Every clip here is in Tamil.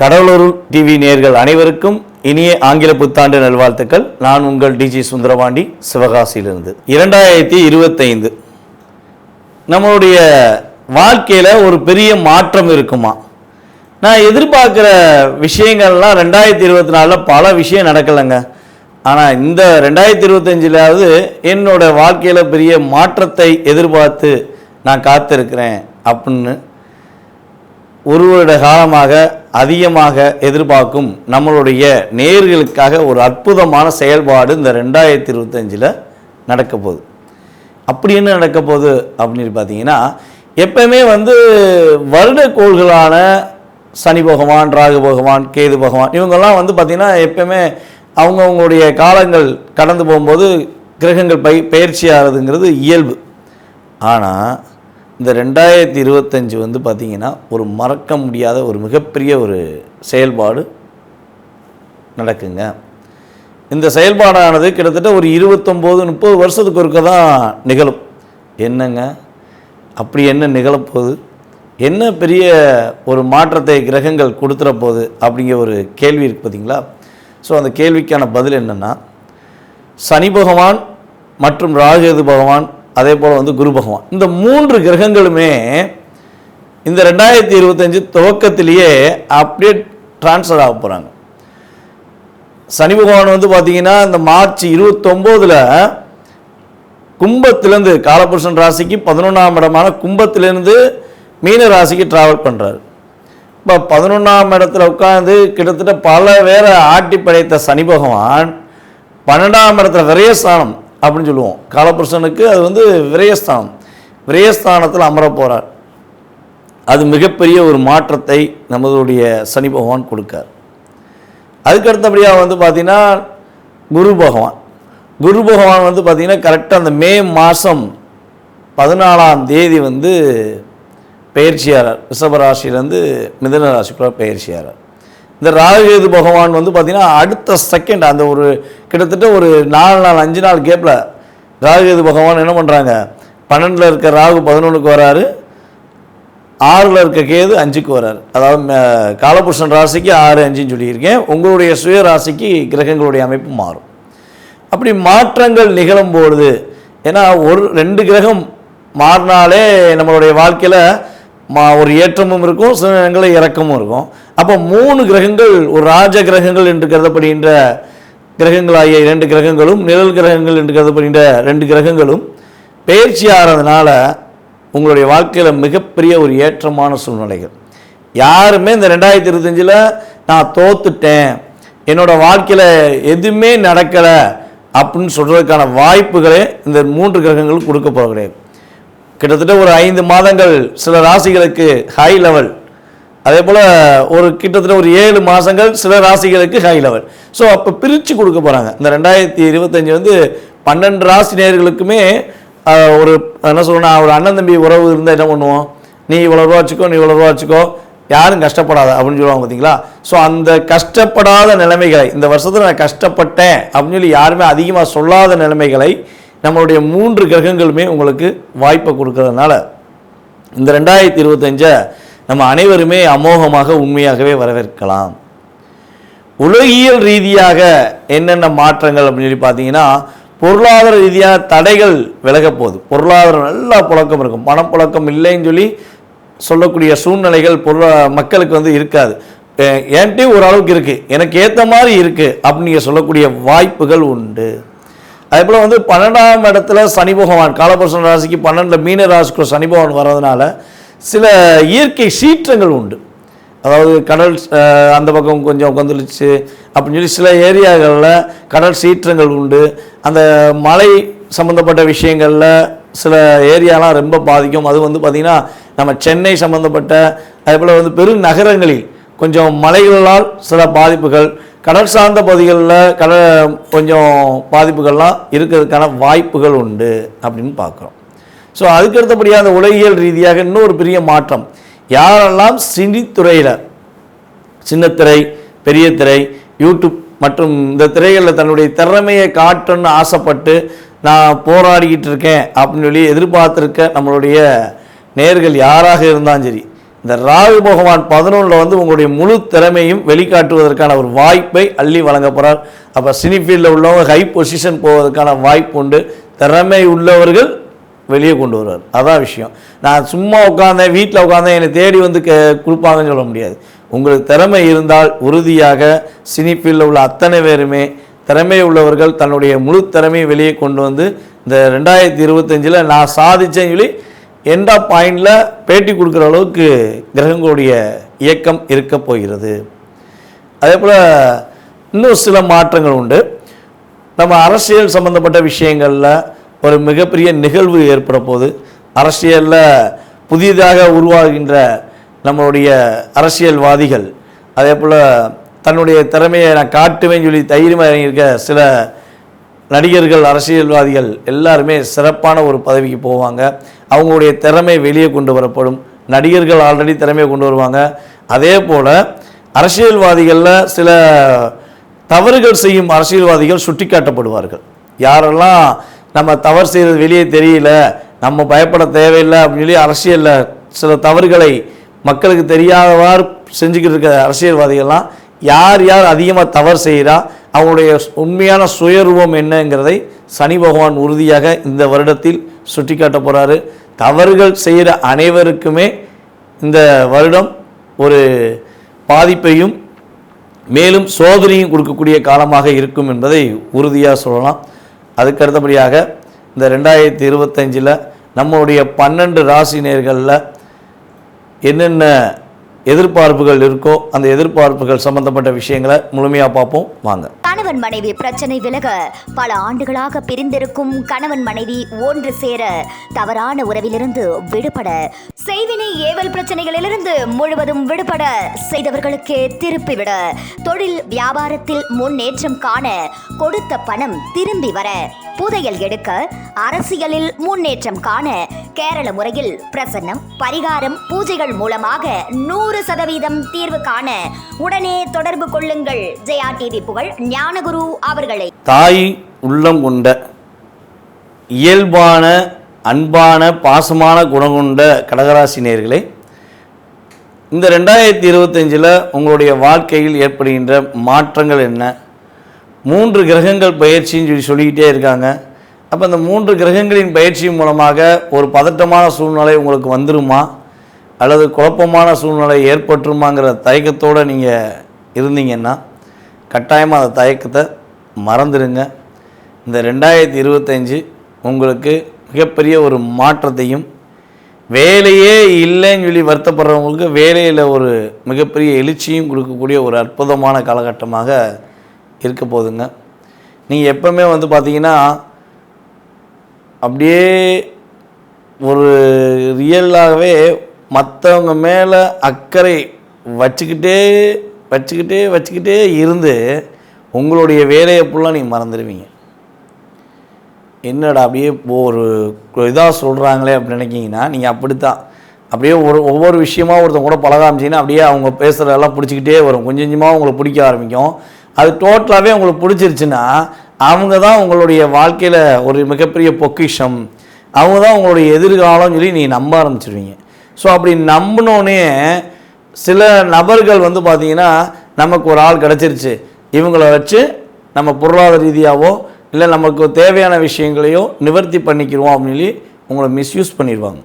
கடவுளூர் டிவி நேயர்கள் அனைவருக்கும் இனிய ஆங்கில புத்தாண்டு நல்வாழ்த்துக்கள். நான் உங்கள் டிஜி சுந்தரபாண்டி, சிவகாசியிலிருந்து. 2025 நம்மளுடைய வாழ்க்கையில் ஒரு பெரிய மாற்றம் இருக்குமா? நான் எதிர்பார்க்குற விஷயங்கள்லாம் 2024 பல விஷயம் நடக்கலைங்க. ஆனால் இந்த 2025 என்னோட வாழ்க்கையில் பெரிய மாற்றத்தை எதிர்பார்த்து நான் காத்திருக்கிறேன் அப்படின்னு ஒரு வருட காலமாக அதிகமாக எதிர்பார்க்கும் நம்மளுடைய நேயர்களுக்காக ஒரு அற்புதமான செயல்பாடு இந்த 2025 நடக்க போகுது. அப்படி என்ன நடக்க போகுது அப்படின்னு பார்த்தீங்கன்னா, எப்பவுமே வருட கோள்களான சனி பகவான், ராகு பகவான், கேது பகவான் இவங்கெல்லாம் பார்த்திங்கன்னா எப்பவுமே அவங்கவுங்களுடைய காலங்கள் கடந்து போகும்போது கிரகங்கள் பயிற்சி ஆகிறதுங்கிறது இயல்பு. ஆனால் இந்த 2025 பார்த்திங்கன்னா ஒரு மறக்க முடியாத ஒரு மிகப்பெரிய ஒரு செயல்பாடு நடக்குங்க. இந்த செயல்பாடானது கிட்டத்தட்ட ஒரு 29-30 வருஷத்துக்கு ஒருக்க தான் நிகழும். என்னங்க அப்படி என்ன நிகழப்போகுது? என்ன பெரிய ஒரு மாற்றத்தை கிரகங்கள் கொடுத்துற போகுது அப்படிங்கிற ஒரு கேள்வி இருக்குது பார்த்திங்களா? ஸோ அந்த கேள்விக்கான பதில் என்னென்னா, சனி பகவான் மற்றும் ராகு பகவான் அதே போல் குரு பகவான், இந்த 3 கிரகங்களுமே இந்த 2025 துவக்கத்திலேயே அப்படியே டிரான்ஸ்ஃபர் ஆக போகிறாங்க. சனி பகவான் பார்த்திங்கன்னா இந்த மார்ச் 29 கும்பத்திலேருந்து காலபுருஷன் ராசிக்கு 11ஆம் இடமான கும்பத்திலேருந்து மீன ராசிக்கு ட்ராவல் பண்ணுறாரு. இப்போ 11ஆம் இடத்துல உட்காந்து கிட்டத்தட்ட பல பேரை ஆட்டி படைத்த சனி பகவான் 12ஆம் இடத்துல விரயஸ்தானம் அப்படின்னு சொல்லுவோம். காலபுருஷனுக்கு அது விரயஸ்தானம், விரயஸ்தானத்தில் அமர போகிறார். அது மிகப்பெரிய ஒரு மாற்றத்தை நம்மளுடைய சனி பகவான் கொடுக்கார். அதுக்கு அடுத்தபடியாக பார்த்திங்கன்னா குரு பகவான், குரு பகவான் பார்த்திங்கன்னா கரெக்டாக அந்த மே மாதம் 14ஆம் தேதி பயிற்சியாளர் ரிஷபராசிலேருந்து மிதுன ராசிக்குள்ள பயிற்சியாளர். இந்த ராகு பகவான் பார்த்திங்கன்னா அடுத்த செகண்ட் அந்த ஒரு கிட்டத்தட்ட ஒரு 4 நாள் 5 நாள் கேப்பில் ராகு பகவான் என்ன பண்ணுறாங்க, 12 இருக்க ராகு 11க்கு வராரு, 6 இருக்க கேது 5க்கு வராரு. அதாவது காலபுருஷன் ராசிக்கு 6, 5ன்னு சொல்லியிருக்கேன். உங்களுடைய சுய ராசிக்கு கிரகங்களுடைய அமைப்பு மாறும். அப்படி மாற்றங்கள் நிகழும்பொழுது, ஏன்னா 2 கிரகம் மாறினாலே நம்மளுடைய வாழ்க்கையில் ஒரு ஏற்றமும் இருக்கும், சில நேரங்களில் இறக்கமும் இருக்கும். அப்போ 3 கிரகங்கள், ஒரு ராஜ கிரகங்கள் என்று கருதப்படுகின்ற கிரகங்களாகிய 2 கிரகங்களும், நிழல் கிரகங்கள் என்று கருதப்படுகின்ற 2 கிரகங்களும் பயிற்சி ஆகிறதுனால உங்களுடைய வாழ்க்கையில் மிகப்பெரிய ஒரு ஏற்றமான சூழ்நிலைகள். யாருமே இந்த 2025 நான் தோத்துட்டேன், என்னோடய வாழ்க்கையில் எதுவுமே நடக்கலை அப்படின்னு சொல்கிறதுக்கான வாய்ப்புகளே இந்த 3 கிரகங்களும் கொடுக்க போக கிடையாது. கிட்டத்தட்ட ஒரு 5 மாதங்கள் சில ராசிகளுக்கு ஹை லெவல், அதே போல் ஒரு கிட்டத்தட்ட ஒரு 7 மாதங்கள் சில ராசிகளுக்கு ஹை லெவல். ஸோ அப்போ பிரித்து கொடுக்க போகிறாங்க. இந்த 2025 12 ராசி நேயர்களுக்குமே ஒரு என்ன சொல்லணும், ஒரு அண்ணன் தம்பி உறவு இருந்தால் என்ன பண்ணுவோம், நீ இவ்வளோ ரூபா வச்சுக்கோ, நீ இவ்வளோ ரூபா வச்சுக்கோ, யாரும் கஷ்டப்படாத அப்படின்னு சொல்லுவாங்க பார்த்தீங்களா? ஸோ அந்த கஷ்டப்படாத நிலைமைகளை, இந்த வருஷத்தில் நான் கஷ்டப்பட்டேன் அப்படின்னு சொல்லி யாருமே அதிகமாக சொல்லாத நிலைமைகளை நம்மளுடைய 3 கிரகங்களுமே உங்களுக்கு வாய்ப்பை கொடுக்கறதுனால இந்த 2025 நம்ம அனைவருமே அமோகமாக உண்மையாகவே வரவேற்கலாம். உலகியல் ரீதியாக என்னென்ன மாற்றங்கள் அப்படின்னு சொல்லி பார்த்தீங்கன்னா, பொருளாதார ரீதியாக தடைகள் விலக போகுது. பொருளாதாரம் நல்லா புழக்கம் இருக்கும், பணப்புழக்கம் இல்லைன்னு சொல்லக்கூடிய சூழ்நிலைகள் மக்களுக்கு இருக்காது. என்கிட்ட ஓரளவுக்கு இருக்குது, எனக்கு ஏற்ற மாதிரி இருக்குது அப்படின்னு சொல்லக்கூடிய வாய்ப்புகள் உண்டு. அதே போல் 12ஆம் இடத்துல சனி பகவான், காலபுருஷன் ராசிக்கு 12 மீன ராசிக்கு சனி பகவான் வர்றதுனால சில இயற்கை சீற்றங்கள் உண்டு. அதாவது கடல் அந்த பக்கம் கொஞ்சம் கொந்தளிச்சு அப்படின்னு சொல்லி சில ஏரியாக்களில் கடல் சீற்றங்கள் உண்டு. அந்த மழை சம்மந்தப்பட்ட விஷயங்களில் சில ஏரியாலாம் ரொம்ப பாதிக்கும். அது பார்த்திங்கன்னா நம்ம சென்னை சம்மந்தப்பட்ட அதே போல் பெருநகரங்களில் கொஞ்சம் மலைகளால் சில பாதிப்புகள், கடல் சார்ந்த பகுதிகளில் கொஞ்சம் பாதிப்புகள்லாம் இருக்கிறதுக்கான வாய்ப்புகள் உண்டு அப்படின்னு பார்க்குறோம். ஸோ அதுக்கடுத்தபடியாக அந்த உலகியல் ரீதியாக இன்னொரு பெரிய மாற்றம், யாரெல்லாம் சினித்துறையில், சின்னத்திரை, பெரிய திரை, யூடியூப் மற்றும் இந்த திரைகளில் தன்னுடைய திறமையை காட்டணும்னு ஆசைப்பட்டு நான் போராடிக்கிட்டு இருக்கேன் அப்படின்னு சொல்லி எதிர்பார்த்துருக்க நம்மளுடைய நேயர்கள் யாராக இருந்தாலும் சரி, இந்த ராகு பகவான் 11 வந்து உங்களுடைய முழு திறமையும் வெளிக்காட்டுவதற்கான ஒரு வாய்ப்பை அள்ளி வழங்க போகிறார். அப்போ சினி ஃபீல்டில் உள்ளவங்க ஹை பொசிஷன் போவதற்கான வாய்ப்பு உண்டு. திறமை உள்ளவர்கள் வெளியே கொண்டு வருவார். அதான் விஷயம். நான் சும்மா உட்காந்தேன், வீட்டில் உட்காந்தேன், என்னை தேடி வந்து கொடுப்பாங்கன்னு சொல்ல முடியாது. உங்களுக்கு திறமை இருந்தால் உறுதியாக சினி ஃபீல்டில் உள்ள அத்தனை பேருமே திறமை உள்ளவர்கள் தன்னுடைய முழு திறமையை வெளியே கொண்டு வந்து இந்த 2025 நான் சாதிச்சேன்னு சொல்லி எண்ட் ஆஃப் பாயிண்டில் பேட்டி கொடுக்குற அளவுக்கு கிரகங்களுடைய இயக்கம் இருக்க போகிறது. அதே போல் இன்னும் சில மாற்றங்கள் உண்டு. நம்ம அரசியல் சம்பந்தப்பட்ட விஷயங்களில் ஒரு மிகப்பெரிய நிகழ்வு ஏற்பட போது, அரசியலில் புதிதாக உருவாகின்ற நம்மளுடைய அரசியல்வாதிகள் அதே போல் தன்னுடைய திறமையை நான் காட்டுவேன்னு சொல்லி தைரியமாக இறங்கியிருக்க சில நடிகர்கள், அரசியல்வாதிகள் எல்லாருமே சிறப்பான ஒரு பதவிக்கு போவாங்க. அவங்களுடைய திறமை வெளியே கொண்டு வரப்படும். நடிகர்கள் ஆல்ரெடி திறமையை கொண்டு வருவாங்க. அதே போல் அரசியல்வாதிகளில் சில தவறுகள் செய்யும் அரசியல்வாதிகள் சுட்டி காட்டப்படுவார்கள். யாரெல்லாம் நம்ம தவறு செய்கிறது வெளியே தெரியல, நம்ம பயப்பட தேவையில்லை அப்படின்னு சொல்லி அரசியலில் சில தவறுகளை மக்களுக்கு தெரியாதவாறு செஞ்சுக்கிட்டு இருக்க அரசியல்வாதிகள்லாம் யார் யார் அதிகமாக தவறு செய்கிறா, அவங்களுடைய உண்மையான சுயரூபம் என்னங்கிறதை சனி பகவான் உறுதியாக இந்த வருடத்தில் சுட்டி காட்ட போகிறாரு. தவறுகள் செய்கிற அனைவருக்குமே இந்த வருடம் ஒரு பாதிப்பையும் மேலும் சோதனையும் கொடுக்கக்கூடிய காலமாக இருக்கும் என்பதை உறுதியாக சொல்லலாம். அதுக்கு அடுத்தபடியாக இந்த 2025 நம்மளுடைய 12 ராசி நேயர்களில் என்னென்ன எதிர்பார்ப்புகள் இருக்கோ அந்த எதிர்பார்ப்புகள் சம்பந்தப்பட்ட விஷயங்களை முழுமையாக பார்ப்போம் வாங்க. கணவன் மனைவி பிரச்சனை விலக, பல ஆண்டுகளாக பிரிந்திருக்கும் கணவன் மனைவி ஒன்று சேர, தவறான உறவிலிருந்து விடுபட, செய்வினை ஏவல் பிரச்சனைகளிலிருந்து முழுவதும் விடுபட, செய்தவர்களுக்கே திருப்பிவிட, தொழில் வியாபாரத்தில் முன்னேற்றம் காண, கொடுத்த பணம் திரும்பி வர, புதையல் எடுக்க, அரசியலில் முன்னேற்றம் காண, கேரள முறையில் பிரசன்னம், பரிகாரம், பூஜைகள் மூலமாக 100% தீர்வு காண உடனே தொடர்பு கொள்ளுங்கள். ஜெயா டிவி புகழ் ஞானகுரு அவர்களை. தாய் உள்ளம் கொண்ட இயல்பான அன்பான பாசமான குணம் கொண்ட கடகராசி நேயர்களே, இந்த 2025 உங்களுடைய வாழ்க்கையில் ஏற்படுகின்ற மாற்றங்கள் என்ன? 3 கிரகங்கள் பயிற்சின்னு சொல்லிக்கிட்டே இருக்காங்க. அப்போ அந்த 3 கிரகங்களின் பயிற்சி மூலமாக ஒரு பதட்டமான சூழ்நிலை உங்களுக்கு வந்துருமா அல்லது குழப்பமான சூழ்நிலை ஏற்பட்டுருமாங்கிற தயக்கத்தோடு நீங்கள் இருந்தீங்கன்னா கட்டாயமாக அந்த தயக்கத்தை மறந்துடுங்க. இந்த 2025 உங்களுக்கு மிகப்பெரிய ஒரு மாற்றத்தையும், வேலையே இல்லைன்னு சொல்லி வருத்தப்படுறவங்களுக்கு வேலையில் ஒரு மிகப்பெரிய எழுச்சியும் கொடுக்கக்கூடிய ஒரு அற்புதமான காலகட்டமாக இருக்க போகுதுங்க. நீங்கள் எப்பவுமே வந்து பார்த்தீங்கன்னா அப்படியே ஒரு ரியலாகவே மற்றவங்க மேலே அக்கறை வச்சுக்கிட்டே இருந்து உங்களுடைய வேலையை ஃபுல்லாக நீங்கள் மறந்துடுவீங்க. என்னடா அப்படியே ஒரு இதாக சொல்கிறாங்களே அப்படின்னு நினைக்கிங்கன்னா நீங்கள் அப்படித்தான். அப்படியே ஒவ்வொரு விஷயமா ஒருத்தவங்க கூட பழக ஆரம்பிச்சிங்கன்னா அப்படியே அவங்க பேசுகிறதெல்லாம் பிடிச்சிக்கிட்டே வரும். கொஞ்சம் கொஞ்சமாக உங்களுக்கு பிடிக்க ஆரம்பிக்கும். அது டோட்டலாகவே உங்களுக்கு பிடிச்சிருச்சுன்னா அவங்க தான் உங்களுடைய வாழ்க்கையில் ஒரு மிகப்பெரிய பொக்கிஷம், அவங்க தான் உங்களுடைய எதிர்காலம்னு சொல்லி நீங்கள் நம்ப ஆரம்பிச்சிடுவீங்க. ஸோ அப்படி நம்பினோடனே சில நபர்கள் வந்து பார்த்திங்கன்னா நமக்கு ஒரு ஆள் கிடச்சிருச்சு, இவங்கள வச்சு நம்ம பொருளாதார ரீதியாகவோ இல்லை நமக்கு தேவையான விஷயங்களையோ நிவர்த்தி பண்ணிக்கிடுவோம் அப்படின்னு சொல்லி உங்களை மிஸ்யூஸ் பண்ணிடுவாங்க.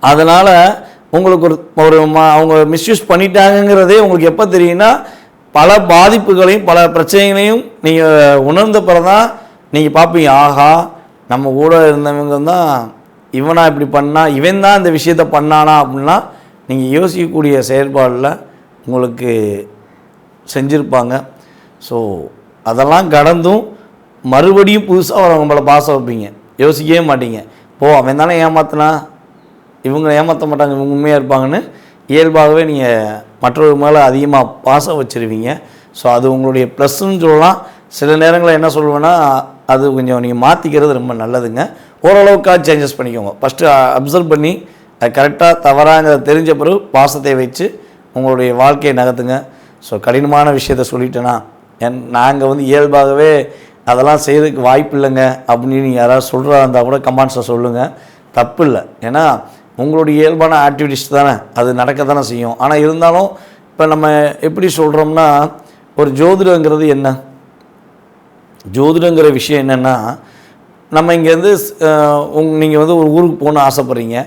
அதனால் உங்களுக்கு ஒரு அவங்க மிஸ்யூஸ் பண்ணிட்டாங்கிறதே உங்களுக்கு எப்போ தெரியும்னா பல பாதிப்புகளையும் பல பிரச்சனைகளையும் நீங்கள் உணர்ந்த பிறகு தான் நீங்கள் பார்ப்பீங்க, ஆஹா நம்ம கூட இருந்தவங்க தான் இவனா இப்படி பண்ணா, இவன் தான் இந்த விஷயத்தை பண்ணானா அப்படின்னா நீங்கள் யோசிக்கக்கூடிய செயல்பாடில் உங்களுக்கு செஞ்சுருப்பாங்க. ஸோ அதெல்லாம் கடந்தும் மறுபடியும் புதுசாக அவங்கள பாச வைப்பீங்க, யோசிக்கவே மாட்டீங்க. அவன் தானே ஏமாத்தினா, இவங்க ஏமாற்ற மாட்டாங்க, இவங்க உண்மையாக இருப்பாங்கன்னு இயல்பாகவே நீங்கள் மற்றவர்கள் மேலே அதிகமாக பாசம் வச்சுருவீங்க. ஸோ அது உங்களுடைய ப்ளஸ்ன்னு சொல்லலாம். சில நேரங்களில் என்ன சொல்லுவேன்னா அது கொஞ்சம் நீங்கள் மாற்றிக்கிறது ரொம்ப நல்லதுங்க. ஓரளவுக்காக சேஞ்சஸ் பண்ணிக்கோங்க. ஃபஸ்ட்டு அப்சர்வ் பண்ணி அது கரெக்டாக தவறாங்கிறத தெரிஞ்ச பிறகு பாசத்தை வச்சு உங்களுடைய வாழ்க்கையை நகர்த்துங்க. ஸோ கடினமான விஷயத்த சொல்லிட்டேன்னா நாங்கள் வந்து இயல்பாகவே அதெல்லாம் செய்யறதுக்கு வாய்ப்பு இல்லைங்க அப்படின்னு நீங்கள் யாராவது சொல்கிறதா இருந்தால் கூட கமெண்ட்ஸை சொல்லுங்கள், தப்பு இல்லை. ஏன்னா உங்களுடைய இயல்பான ஆக்டிவிட்டிஸ் தானே, அது நடக்க தானே செய்யும். ஆனால் இருந்தாலும் இப்போ நம்ம எப்படி சொல்கிறோம்னா, ஒரு ஜோதிடங்கிறது என்ன, ஜோதிடங்கிற விஷயம் என்னென்னா, நம்ம இங்கேருந்து நீங்கள் வந்து ஒரு ஊருக்கு போகணுன்னு ஆசைப்பட்றீங்க.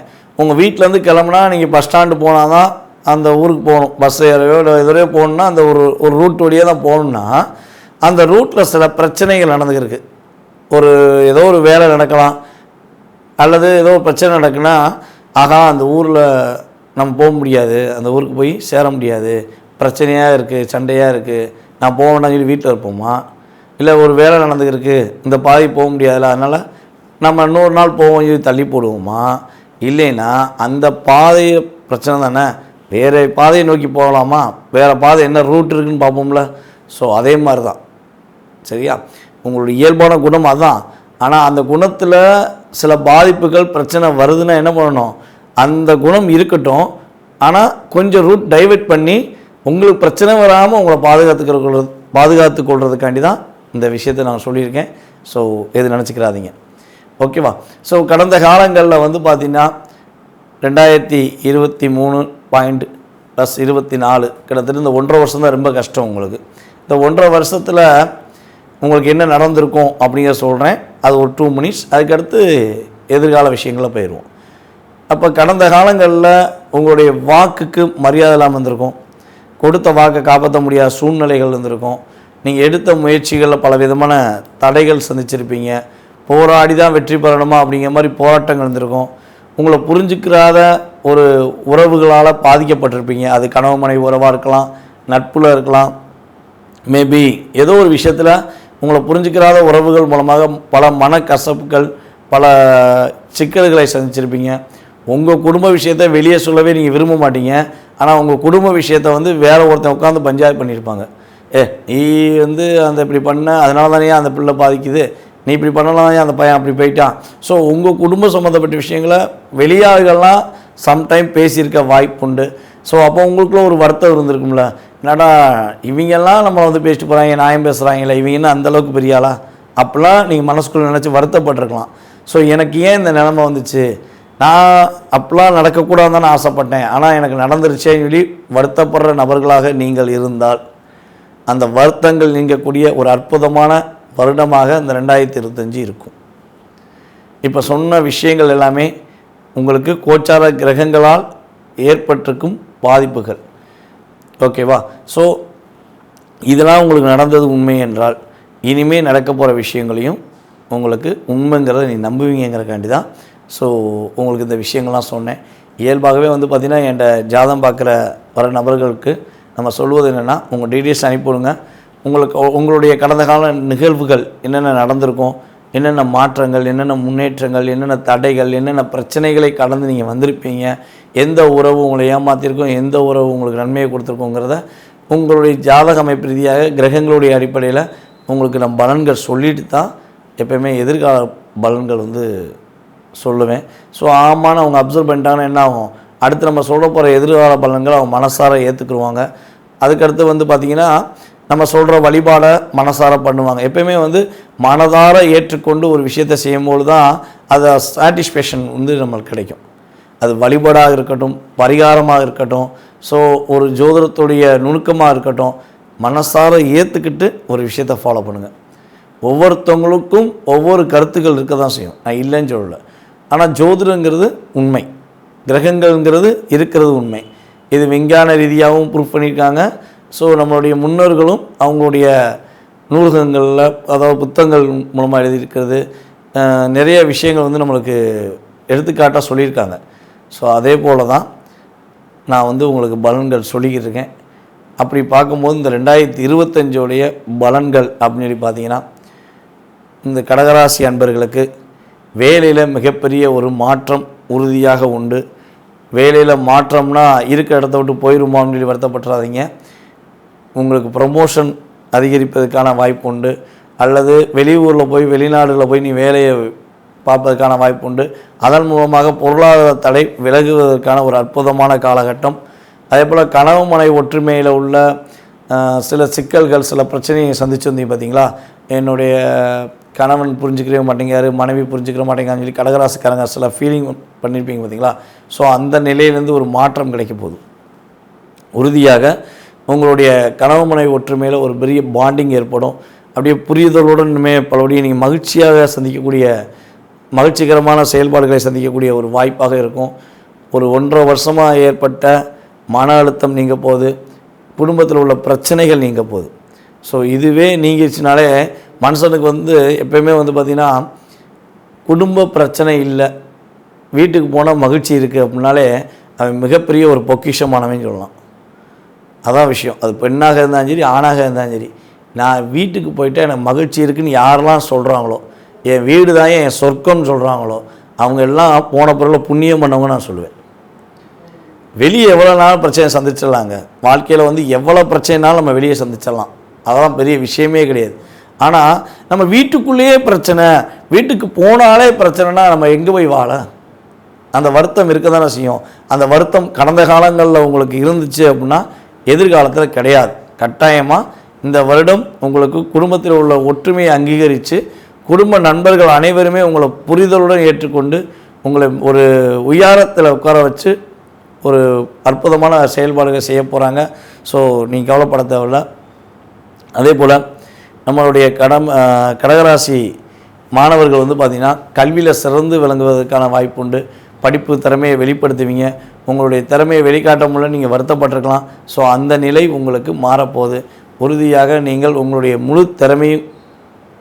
உங்கள் வீட்டிலேருந்து கிளம்புனா நீங்கள் பஸ் ஸ்டாண்டு போனால் தான் அந்த ஊருக்கு போகணும். பஸ் ஏறையோ இல்லை எதிரையோ போகணுன்னா அந்த ஒரு ரூட் வழியாக தான் போகணுன்னா, அந்த ரூட்டில் சில பிரச்சனைகள் நடந்துருக்கு. ஏதோ ஒரு வேலை நடக்கலாம், அல்லது ஏதோ ஒரு பிரச்சனை நடக்குன்னா, ஆகா அந்த ஊரில் நம்ம போக முடியாது, அந்த ஊருக்கு போய் சேர முடியாது, பிரச்சனையாக இருக்குது, சண்டையாக இருக்குது, நான் போக வேண்டாம்னு சொல்லி வீட்டில் இருப்போமா? இல்லை ஒரு வேலை நடந்துருக்கு, இந்த பாதை போக முடியாதுல்ல, அதனால் நம்ம இன்னொரு நாள் போவோம் சொல்லி தள்ளி போடுவோமா? இல்லைன்னா அந்த பாதையை பிரச்சனை தானே, வேறு பாதையை நோக்கி போகலாமா, வேறு பாதை என்ன ரூட் இருக்குதுன்னு பார்ப்போம்ல. ஸோ அதே மாதிரி தான், சரியா? உங்களுடைய இயல்பான குணம் அதுதான். ஆனால் அந்த குணத்தில் சில பாதிப்புகள் பிரச்சனை வருதுன்னா என்ன பண்ணணும், அந்த குணம் இருக்கட்டும், ஆனால் கொஞ்சம் ரூட் டைவெர்ட் பண்ணி உங்களுக்கு பிரச்சனை வராமல் உங்களை பாதுகாத்து கொள்றதுக்காண்டி தான் இந்த விஷயத்தை நான் சொல்லியிருக்கேன். ஸோ எது நினச்சிக்கிறாதீங்க, ஓகேவா? ஸோ கடந்த காலங்களில் வந்து பார்த்திங்கன்னா 2023+24 கிட்டத்தட்ட இந்த 1.5 வருஷம் தான் ரொம்ப கஷ்டம் உங்களுக்கு. இந்த 1.5 வருஷத்தில் உங்களுக்கு என்ன நடந்திருக்கும் அப்படிங்கிற சொல்கிறேன். அது ஒரு 2 மினிட்ஸ், அதுக்கடுத்து எதிர்கால விஷயங்களை போயிடுவோம். அப்போ கடந்த காலங்களில் உங்களுடைய வாக்குக்கு மரியாதை இல்லாமல் இருந்திருக்கும், கொடுத்த வாக்கை காப்பாற்ற முடியாத சூழ்நிலைகள் இருந்திருக்கும், நீங்கள் எடுத்த முயற்சிகளில் பல விதமான தடைகள் சந்திச்சிருப்பீங்க, போராடி தான் வெற்றி பெறணுமா அப்படிங்கிற மாதிரி போராட்டங்கள் இருந்திருக்கும், உங்களை புரிஞ்சுக்கிறாத ஒரு உறவுகளால் பாதிக்கப்பட்டிருப்பீங்க. அது கணவன் மனைவி உறவாக இருக்கலாம், நட்புல இருக்கலாம், மேபி ஏதோ ஒரு விஷயத்தில் உங்களை புரிஞ்சுக்கிறாத உறவுகள் மூலமாக பல மனக்கசப்புகள், பல சிக்கல்களை சந்திச்சிருப்பீங்க. உங்கள் குடும்ப விஷயத்தை வெளியே சொல்லவே நீங்கள் விரும்ப மாட்டீங்க, ஆனால் உங்கள் குடும்ப விஷயத்தை வந்து வேறு ஒருத்தன் உட்காந்து பஞ்சாயத்து பண்ணியிருப்பாங்க. நீ வந்து அந்த இப்படி பண்ண, அதனால தானே அந்த பிள்ளை பாதிக்குது, நீ இப்படி பண்ணலாம், அந்த பையன் அப்படி போயிட்டான். ஸோ உங்கள் குடும்ப சம்மந்தப்பட்ட விஷயங்களை வெளியாள்கள்லாம் சம்டைம் பேசியிருக்க வாய்ப்புண்டு. ஸோ அப்போ உங்களுக்குள்ள ஒரு வருத்தம் இருந்திருக்கும்ல, என்னடா இவங்கெல்லாம் நம்மளை வந்து பேசிட்டு போகிறாங்க, நியாயம் பேசுகிறாங்களே, இவங்கன்னா அந்தளவுக்கு பெரியாளா, அப்படிலாம் நீங்கள் மனசுக்குள்ளே நினச்சி வருத்தப்பட்டிருக்கலாம். ஸோ எனக்கு ஏன் இந்த நிலைமை வந்துச்சு, நான் அப்படிலாம் நடக்கக்கூடாதுன்னு தான் ஆசைப்பட்டேன், ஆனால் எனக்கு நடந்துருச்சேன்னு சொல்லி வருத்தப்படுற நபர்களாக நீங்கள் இருந்தால், அந்த வருத்தங்கள் நீங்கக்கூடிய ஒரு அற்புதமான வருடமாக இந்த 2025 இருக்கும். இப்போ சொன்ன விஷயங்கள் எல்லாமே உங்களுக்கு கோச்சார கிரகங்களால் ஏற்பட்டிருக்கும் பாதிப்புகள், ஓகேவா? ஸோ இதெல்லாம் உங்களுக்கு நடந்தது உண்மை என்றால், இனிமேல் நடக்க போகிற விஷயங்களையும் உங்களுக்கு உண்மைங்கிறத நீ நம்புவீங்கிறக்காண்டி தான் ஸோ உங்களுக்கு இந்த விஷயங்கள்லாம் சொன்னேன். இயல்பாகவே வந்து பார்த்திங்கன்னா என்கிட்ட ஜாதகம் பார்க்குற வர நபர்களுக்கு நம்ம சொல்வது என்னென்னா, உங்கள் டீட்டெயில்ஸ் அனுப்பிவிடுங்க. உங்களுடைய கடந்த கால நிகழ்வுகள் என்னென்ன நடந்திருக்கும், என்னென்ன மாற்றங்கள், என்னென்ன முன்னேற்றங்கள், என்னென்ன தடைகள், என்னென்ன பிரச்சனைகளை கடந்து நீங்கள் வந்திருப்பீங்க, எந்த உறவு உங்களை ஏமாற்றிருக்கோம், எந்த உறவு உங்களுக்கு நன்மையை கொடுத்துருக்கோங்கிறத உங்களுடைய ஜாதக அமைப்பு ரீதியாக கிரகங்களுடைய அடிப்படையில் உங்களுக்கு நான் பலன்கள் சொல்லிட்டு தான் எப்போயுமே எதிர்கால பலன்கள் வந்து சொல்லுவேன். ஸோ ஆமான்னு அவங்க அப்சர்வ் பண்ணிட்டாங்கன்னா என்ன ஆகும், அடுத்து நம்ம சொல்ல போகிற எதிர்கால பலன்கள் அவங்க மனசார ஏற்றுக்குருவாங்க. அதுக்கடுத்து வந்து பார்த்திங்கன்னா நம்ம சொல்கிற வழிபாடை மனசார பண்ணுவாங்க. எப்பயுமே வந்து மனதார ஏற்றுக்கொண்டு ஒரு விஷயத்தை செய்யும்போது தான் அதை சாட்டிஸ்ஃபேக்ஷன் வந்து நம்மளுக்கு கிடைக்கும். அது வழிபாடாக இருக்கட்டும், பரிகாரமாக இருக்கட்டும், ஸோ ஒரு ஜோதிடத்துடைய நுணுக்கமாக இருக்கட்டும், மனசார ஏற்றுக்கிட்டு ஒரு விஷயத்தை ஃபாலோ பண்ணுங்கள். ஒவ்வொருத்தவங்களுக்கும் ஒவ்வொரு கருத்துக்கள் இருக்க தான் செய்யும், நான் இல்லைன்னு சொல்லலை. ஆனால் ஜோதிடங்கிறது உண்மை, கிரகங்கள்ங்கிறது இருக்கிறது உண்மை. இது விஞ்ஞான ரீதியாகவும் ப்ரூஃப் பண்ணியிருக்காங்க. ஸோ நம்மளுடைய முன்னோர்களும் அவங்களுடைய நூலகங்களில், அதாவது புத்தகங்கள் மூலமாக எழுதியிருக்கிறது, நிறைய விஷயங்கள் வந்து நம்மளுக்கு எடுத்துக்காட்டாக சொல்லியிருக்காங்க. ஸோ அதே போல் தான் நான் வந்து உங்களுக்கு பலன்கள் சொல்லிக்கிட்டு இருக்கேன். அப்படி பார்க்கும்போது இந்த 2025 பலன்கள் அப்படின்னு சொல்லி பார்த்தீங்கன்னா, இந்த கடகராசி அன்பர்களுக்கு வேலையில் மிகப்பெரிய ஒரு மாற்றம் உறுதியாக உண்டு. வேலையில் மாற்றம்னா இருக்கிற இடத்த விட்டு போயிடுமான்னு சொல்லி வருத்தப்பட்டுறாதீங்க. உங்களுக்கு ப்ரமோஷன் அதிகரிப்பதற்கான வாய்ப்பு உண்டு, அல்லது வெளியூரில் போய் வெளிநாடுகளில் போய் நீ வேலையை பார்ப்பதற்கான வாய்ப்பு உண்டு. அதன் மூலமாக பொருளாதார தடை விலகுவதற்கான ஒரு அற்புதமான காலகட்டம். அதே போல் கணவன் மனைவி ஒற்றுமையில் உள்ள சில சிக்கல்கள், சில பிரச்சனையை சந்திச்சு வந்தீங்க பார்த்தீங்களா, என்னுடைய கணவன் புரிஞ்சுக்கவே மாட்டேங்காரு, மனைவி புரிஞ்சுக்கிற மாட்டேங்கான்னு சொல்லி கடகராசிக்காரங்க சில ஃபீலிங் பண்ணியிருப்பீங்க பார்த்தீங்களா? ஸோ அந்த நிலையிலேருந்து ஒரு மாற்றம் கிடைக்க போகுது. உறுதியாக உங்களுடைய கணவன் மனைவி ஒற்றுமையில் ஒரு பெரிய பாண்டிங் ஏற்படும். அப்படியே புரிதலுடனுமே பலபடியும் நீங்கள் மகிழ்ச்சியாக சந்திக்கக்கூடிய, மகிழ்ச்சிகரமான செயல்பாடுகளை சந்திக்கக்கூடிய ஒரு வாய்ப்பாக இருக்கும். ஒரு 1.5 வருஷமாக ஏற்பட்ட மன அழுத்தம் நீங்க போகுது, குடும்பத்தில் உள்ள பிரச்சனைகள் நீங்க போகுது. ஸோ இதுவே நீங்கிடுச்சுனாலே மனுஷனுக்கு வந்து எப்பயுமே வந்து பார்த்திங்கன்னா குடும்ப பிரச்சனை இல்லை, வீட்டுக்கு போனால் மகிழ்ச்சி இருக்குது அப்படின்னாலே அவன் மிகப்பெரிய ஒரு பொக்கிஷமானவன்னு சொல்லலாம். அதான் விஷயம். அது பெண்ணாக இருந்தாலும் சரி, ஆணாக இருந்தாலும் சரி, நான் வீட்டுக்கு போயிட்டு எனக்கு மகிழ்ச்சி இருக்குதுன்னு யாரெல்லாம் சொல்கிறாங்களோ, என் வீடு தான் என் சொர்க்கம்னு சொல்கிறாங்களோ, அவங்க எல்லாம் போன பிறகு புண்ணியம் பண்ணவங்க நான் சொல்லுவேன். வெளியே எவ்வளோ நாள் பிரச்சனை சந்திச்சிடலாங்க, வாழ்க்கையில் வந்து எவ்வளோ பிரச்சனைனாலும் நம்ம வெளியே சந்திச்சிடலாம், அதெல்லாம் பெரிய விஷயமே கிடையாது. ஆனால் நம்ம வீட்டுக்குள்ளேயே பிரச்சனை, வீட்டுக்கு போனாலே பிரச்சனைனா நம்ம எங்கே போய் வாழ? அந்த வருத்தம் இருக்க தானே செய்யும். அந்த வருத்தம் கடந்த காலங்களில் உங்களுக்கு இருந்துச்சு அப்படின்னா எதிர்காலத்தில் கிடையாது. கட்டாயமாக இந்த வருடம் உங்களுக்கு குடும்பத்தில் உள்ள ஒற்றுமையை அங்கீகரித்து குடும்ப நண்பர்கள் அனைவருமே உங்களை புரிதலுடன் ஏற்றுக்கொண்டு உங்களை ஒரு உயரத்தில் உட்கார வச்சு ஒரு அற்புதமான செயல்பாடுகள் செய்ய போகிறாங்க. ஸோ நீங்கள் கவலைப்பட தேவையில்ல. அதே போல் நம்மளுடைய கடகராசி மாணவர்கள் வந்து பார்த்திங்கன்னா கல்வியில் சிறந்து விளங்குவதற்கான வாய்ப்பு உண்டு. படிப்பு திறமையை வெளிப்படுத்துவீங்க. உங்களுடைய திறமையை வெளிக்காட்ட முடியல, நீங்கள் வருத்தப்பட்டிருக்கலாம். ஸோ அந்த நிலை உங்களுக்கு மாறப்போகுது. உறுதியாக நீங்கள் உங்களுடைய முழு திறமையும்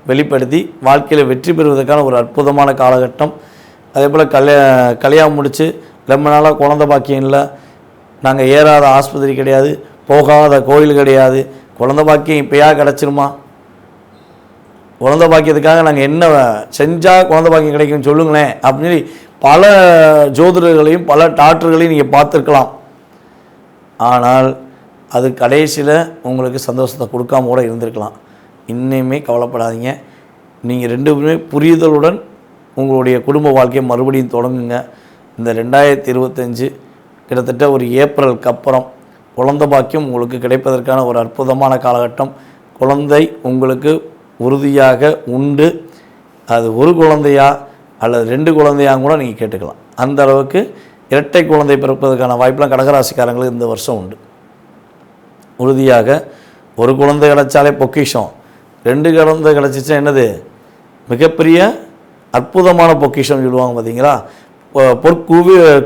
வெளிப்படுத்தி வாழ்க்கையில் வெற்றி பெறுவதற்கான ஒரு அற்புதமான காலகட்டம். அதே போல் கல்யாணம் முடித்து ரொம்ப நாளாக குழந்தை பாக்கியம் இல்லை, நாங்கள் ஏறாத ஆஸ்பத்திரி கிடையாது, போகாத கோயில் கிடையாது, குழந்தை பாக்கியம் இப்போயா கிடச்சிருமா, குழந்தை பாக்கியத்துக்காக நாங்கள் என்ன செஞ்சால் குழந்தை பாக்கியம் கிடைக்கும்னு சொல்லுங்களேன் அப்படின்னு சொல்லி பல ஜோதிடர்களையும் பல டாக்டர்களையும் நீங்கள் பார்த்துருக்கலாம். ஆனால் அது கடைசியில் உங்களுக்கு சந்தோஷத்தை கொடுக்காம கூட இருந்திருக்கலாம். இன்னுமே கவலைப்படாதீங்க. நீங்கள் 2 பேருமே புரிதலுடன் உங்களுடைய குடும்ப வாழ்க்கையை மறுபடியும் தொடங்குங்க. இந்த 2025 கிட்டத்தட்ட ஒரு ஏப்ரலுக்கு அப்புறம் குழந்தை பாக்கியம் உங்களுக்கு கிடைப்பதற்கான ஒரு அற்புதமான காலகட்டம். குழந்தை உங்களுக்கு உறுதியாக உண்டு. அது ஒரு குழந்தையா அல்லது 2 குழந்தையாக கூட நீங்கள் கேட்டுக்கலாம். அந்த அளவுக்கு இரட்டை குழந்தை பிறப்பதற்கான வாய்ப்பெலாம் கடகராசிக்காரங்களுக்கு இந்த வருஷம் உண்டு. உறுதியாக ஒரு குழந்தை கிடச்சாலே பொக்கிஷம், 2 குழந்தை கிடச்சிச்சா என்னது மிகப்பெரிய அற்புதமான பொக்கிஷம் சொல்லுவாங்க பார்த்தீங்களா.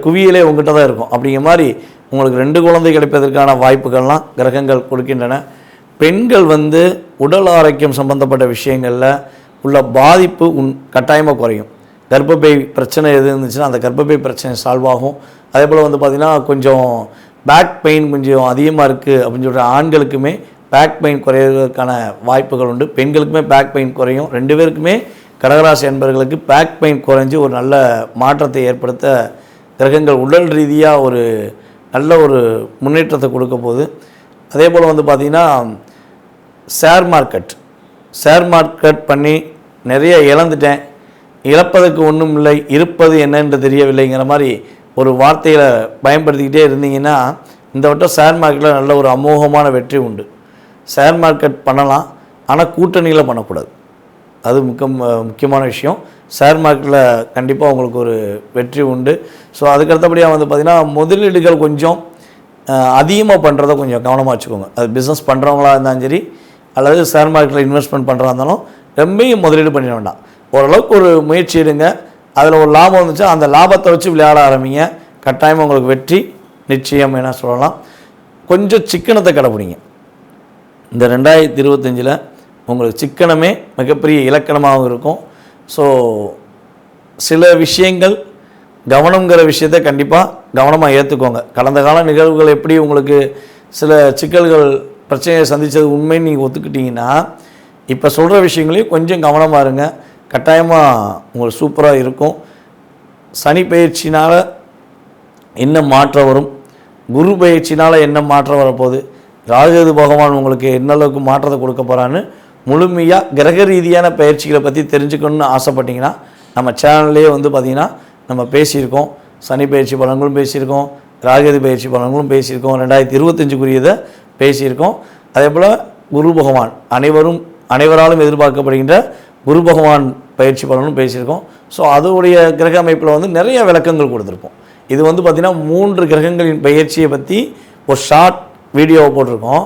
குவியலே உங்கள்கிட்ட தான் இருக்கும். அப்படிங்கிற மாதிரி உங்களுக்கு 2 குழந்தை கிடைப்பதற்கான வாய்ப்புகள்லாம் கிரகங்கள் கொடுக்கின்றன. பெண்கள் வந்து உடல் ஆரோக்கியம் சம்பந்தப்பட்ட விஷயங்களில் உள்ள பாதிப்பு கட்டாயமாக குறையும். கர்ப்பப்பை பிரச்சனை எது இருந்துச்சுன்னா அந்த கர்ப்பப்பை பிரச்சனை சால்வ் ஆகும். அதே போல் வந்து பார்த்திங்கன்னா கொஞ்சம் பேக் பெயின் கொஞ்சம் அதிகமாக இருக்குது அப்படின்னு சொல்கிற ஆண்களுக்குமே பேக் பெயின் குறையிறதுக்கான வாய்ப்புகள் உண்டு. பெண்களுக்குமே பேக் பெயின் குறையும். 2 பேருக்குமே கடகராசி என்பவர்களுக்கு பேக் பெயின் குறைஞ்சி ஒரு நல்ல மாற்றத்தை ஏற்படுத்த கிரகங்கள் உடல் ரீதியாக ஒரு நல்ல ஒரு முன்னேற்றத்தை கொடுக்க போகுது. அதே போல் வந்து பார்த்திங்கன்னா ஷேர் மார்க்கெட் பண்ணி நிறைய இழந்துட்டேன், இழப்பதற்கு ஒன்றும் இல்லை, இருப்பது என்னென்று தெரியவில்லைங்கிற மாதிரி ஒரு வார்த்தைகளை பயன்படுத்திக்கிட்டே இருந்தீங்கன்னா இந்த வட்டம் ஷேர் மார்க்கெட்டில் நல்ல ஒரு அமோகமான வெற்றி உண்டு. ஷேர் மார்க்கெட் பண்ணலாம், ஆனால் கூட்டணியில் பண்ணக்கூடாது. அது முக்கியமான விஷயம். ஷேர் மார்க்கெட்டில் கண்டிப்பாக உங்களுக்கு ஒரு வெற்றி உண்டு. ஸோ அதுக்கடுத்தபடியாக வந்து பார்த்திங்கன்னா முதலீடுகள் கொஞ்சம் அதிகமாக பண்ணுறத கொஞ்சம் கவனமாக வச்சுக்கோங்க. அது பிஸ்னஸ் பண்ணுறவங்களா இருந்தாலும் சரி அல்லது ஷேர் மார்க்கெட்டில் இன்வெஸ்ட்மெண்ட் பண்ணுறதா இருந்தாலும் ரொம்பவும் முதலீடு பண்ணிட வேண்டாம். ஓரளவுக்கு ஒரு முயற்சி எடுங்க. அதில் ஒரு லாபம் வந்துச்சா அந்த லாபத்தை வச்சு விளையாட ஆரம்பிங்க. கட்டாயமாக உங்களுக்கு வெற்றி நிச்சயம் என்ன சொல்லலாம். கொஞ்சம் சிக்கனத்தை கடைப்பிடிங்க. இந்த 2025 உங்களுக்கு சிக்கனமே மிகப்பெரிய இலக்கணமாகவும் இருக்கும். ஸோ சில விஷயங்கள் கவனங்கிற விஷயத்தை கண்டிப்பாக கவனமாக ஏற்றுக்கோங்க. கடந்த கால நிகழ்வுகள் எப்படி உங்களுக்கு சில சிக்கல்கள் பிரச்சனையை சந்தித்தது உண்மைன்னு நீங்கள் ஒத்துக்கிட்டிங்கன்னா இப்போ சொல்கிற விஷயங்களையும் கொஞ்சம் கவனமாக இருங்க. கட்டாயமாக உங்களுக்கு சூப்பராக இருக்கும். சனி பயிற்சினால் என்ன மாற்றம் வரும், குரு பயிற்சினால் என்ன மாற்றம் வரப்போகுது, ராகுகேது பகவான் உங்களுக்கு என்ன அளவுக்கு மாற்றத்தை கொடுக்க போகிறான்னு முழுமையாக கிரக ரீதியான பயிற்சிகளை பற்றி தெரிஞ்சுக்கணுன்னு ஆசைப்பட்டீங்கன்னா நம்ம சேனல்லையே வந்து பார்த்திங்கன்னா நம்ம பேசியிருக்கோம். சனி பயிற்சி பலன்களும் பேசியிருக்கோம், ராகுகேது பயிற்சி பலன்களும் பேசியிருக்கோம், 2025 பேசியிருக்கோம். அதே போல் குரு பகவான் அனைவராலும் எதிர்பார்க்கப்படுகின்ற குரு பகவான் பயிற்சி பலனும் பேசியிருக்கோம். ஸோ அதோடைய கிரக அமைப்பில் வந்து நிறைய விளக்கங்கள் கொடுத்துருப்போம். இது வந்து பார்த்திங்கன்னா 3 கிரகங்களின் பயிற்சியை பற்றி ஒரு ஷார்ட் வீடியோவை போட்டிருக்கோம்.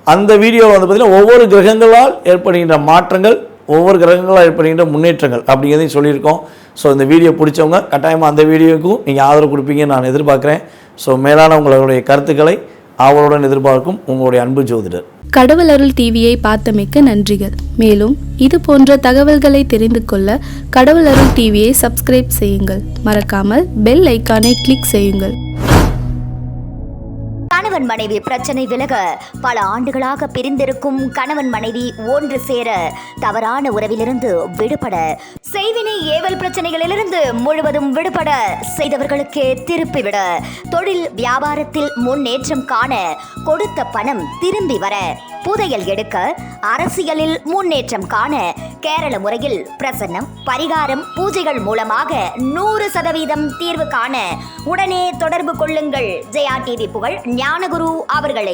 அந்த வீடியோவில் வந்து பார்த்திங்கன்னா ஒவ்வொரு கிரகங்களால் ஏற்படுகின்ற மாற்றங்கள், ஒவ்வொரு கிரகங்களால் ஏற்படுகின்ற முன்னேற்றங்கள் அப்படிங்கிறதையும் சொல்லியிருக்கோம். ஸோ இந்த வீடியோ பிடிச்சவங்க கட்டாயமாக அந்த வீடியோவுக்கும் நீங்கள் ஆதரவு கொடுப்பீங்கன்னு நான் எதிர்பார்க்குறேன். ஸோ மேலான உங்களுடைய கருத்துக்களை ஆவலுடன் எதிர்பார்க்கும் உங்களுடைய அன்பு ஜோதிடர். கடவுள் அருள் டிவியை பார்த்தமைக்கு நன்றிகள். மேலும் இது போன்ற தகவல்களை தெரிந்து கொள்ள கடவுள் அருள் டிவியை சப்ஸ்கிரைப் செய்யுங்கள். மறக்காமல் பெல் ஐக்கானை கிளிக் செய்யுங்கள். கணவன் மனைவி பிரச்சனை விலக பல ஆண்டுகளாக பிரிந்திருக்கும் கணவன் மனைவி ஒன்று சேர, தவறான உறவிலிருந்து விடுபட, செய்வினை ஏவல் பிரச்சனைகளிலிருந்து முழுவதும் விடுபட, செய்தவர்களுக்கே திருப்பிவிட, தொழில் வியாபாரத்தில் முன்னேற்றம் காண, கொடுத்த பணம் திரும்பி வர, புதையல் எடுக்க, அரசியலில் முன்னேற்றம் காண, கேரள முறையில் பிரசன்னம், பரிகாரம், பூஜைகள் மூலமாக 100% தீர்வு காண உடனே தொடர்பு கொள்ளுங்கள். ஜெயா டிவி புகழ் ஞானகுரு அவர்களை.